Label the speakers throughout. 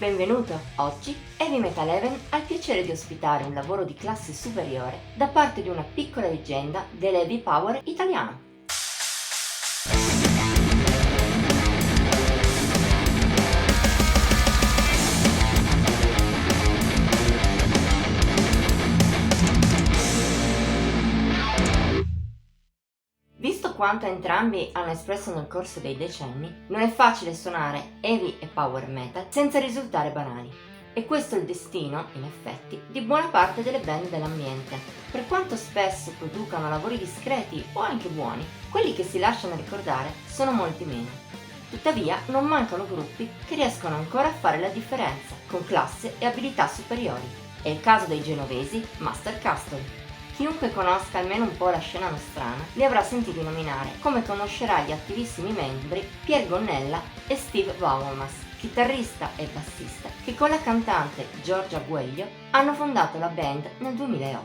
Speaker 1: Benvenuto! Oggi Heavy Metal Heaven ha il piacere di ospitare un lavoro di classe superiore da parte di una piccola leggenda dell'heavy power italiano. Visto quanto entrambi hanno espresso nel corso dei decenni, non è facile suonare heavy e power metal senza risultare banali. E questo è il destino, in effetti, di buona parte delle band dell'ambiente. Per quanto spesso producano lavori discreti o anche buoni, quelli che si lasciano ricordare sono molti meno. Tuttavia, non mancano gruppi che riescono ancora a fare la differenza, con classe e abilità superiori. È il caso dei genovesi Master Castle. Chiunque conosca almeno un po' la scena nostrana li avrà sentiti nominare, come conoscerà gli attivissimi membri Pier Gonnella e Steve Baumas, chitarrista e bassista, che con la cantante Giorgia Gueglio hanno fondato la band nel 2008.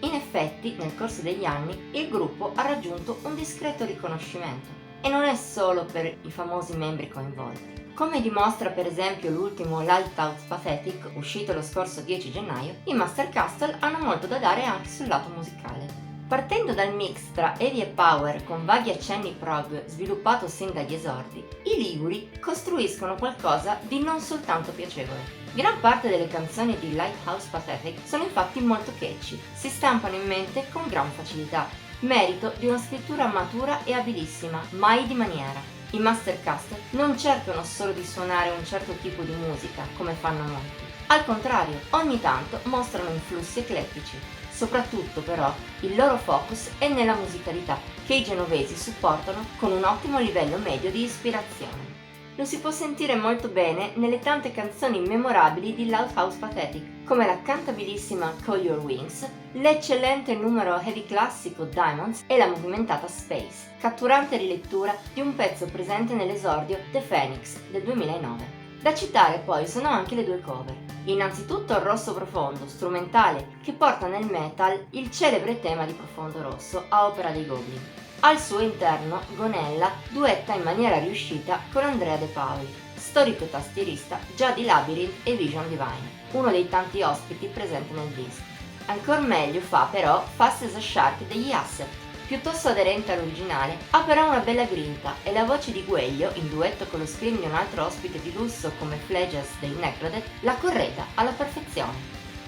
Speaker 1: In effetti, nel corso degli anni, il gruppo ha raggiunto un discreto riconoscimento, e non è solo per i famosi membri coinvolti. Come dimostra per esempio l'ultimo Lighthouse Pathetic, uscito lo scorso 10 gennaio, i Master Castle hanno molto da dare anche sul lato musicale. Partendo dal mix tra heavy e power con vaghi accenni prog sviluppato sin dagli esordi, i Liguri costruiscono qualcosa di non soltanto piacevole. Gran parte delle canzoni di Lighthouse Pathetic sono infatti molto catchy, si stampano in mente con gran facilità, merito di una scrittura matura e abilissima, mai di maniera. I Master Castle non cercano solo di suonare un certo tipo di musica, come fanno molti. Al contrario, ogni tanto mostrano influssi eclettici. Soprattutto, però, il loro focus è nella musicalità, che i genovesi supportano con un ottimo livello medio di ispirazione. Lo si può sentire molto bene nelle tante canzoni memorabili di Lighthouse Pathetic, come la cantabilissima Call Your Wings, l'eccellente numero heavy classico Diamonds e la movimentata Space, catturante rilettura di un pezzo presente nell'esordio The Phoenix del 2009. Da citare poi sono anche le due cover. Innanzitutto il Rosso Profondo, strumentale, che porta nel metal il celebre tema di Profondo Rosso a opera dei Goblin. Al suo interno, Gonella duetta in maniera riuscita con Andrea De Paoli, storico tastierista già di Labyrinth e Vision Divine, uno dei tanti ospiti presenti nel disco. Ancor meglio fa però Fast as a Shark degli Accept. Piuttosto aderente all'originale, ha però una bella grinta e la voce di Gueglio, in duetto con lo scream di un altro ospite di lusso come Fledges dei Necrodead, la correda alla perfezione.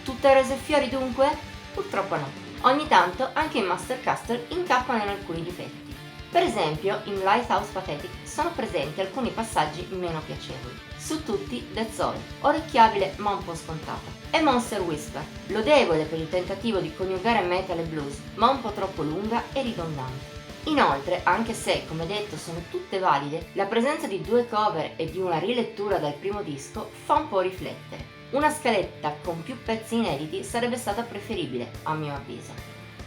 Speaker 1: Tutte rose e fiori dunque? Purtroppo no. Ogni tanto anche i Master Castle incappano in alcuni difetti. Per esempio, in Lighthouse Pathetic sono presenti alcuni passaggi meno piacevoli. Su tutti That's All, orecchiabile ma un po' scontato, e Monster Whisper, lodevole per il tentativo di coniugare metal e blues, ma un po' troppo lunga e ridondante. Inoltre, anche se, come detto, sono tutte valide, la presenza di due cover e di una rilettura dal primo disco fa un po' riflettere. Una scaletta con più pezzi inediti sarebbe stata preferibile, a mio avviso.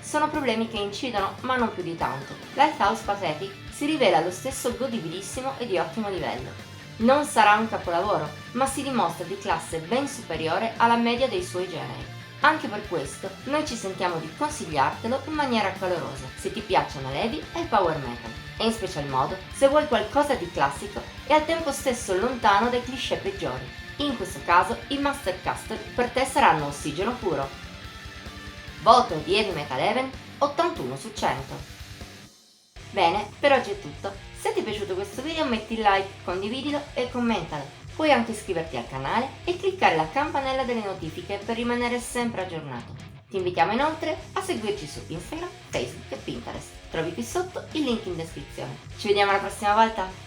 Speaker 1: Sono problemi che incidono, ma non più di tanto. Lighthouse Pathetic si rivela lo stesso godibilissimo e di ottimo livello. Non sarà un capolavoro, ma si dimostra di classe ben superiore alla media dei suoi generi. Anche per questo, noi ci sentiamo di consigliartelo in maniera calorosa, se ti piacciono l'heavy e il power metal, e in special modo se vuoi qualcosa di classico e al tempo stesso lontano dai cliché peggiori. In questo caso i Master Castle per te saranno ossigeno puro. Voto di Heavy Metal Heaven 81 su 100. Bene, per oggi è tutto. Se ti è piaciuto questo video metti il like, condividilo e commentalo. Puoi anche iscriverti al canale e cliccare la campanella delle notifiche per rimanere sempre aggiornato. Ti invitiamo inoltre a seguirci su Instagram, Facebook e Pinterest. Trovi qui sotto il link in descrizione. Ci vediamo la prossima volta!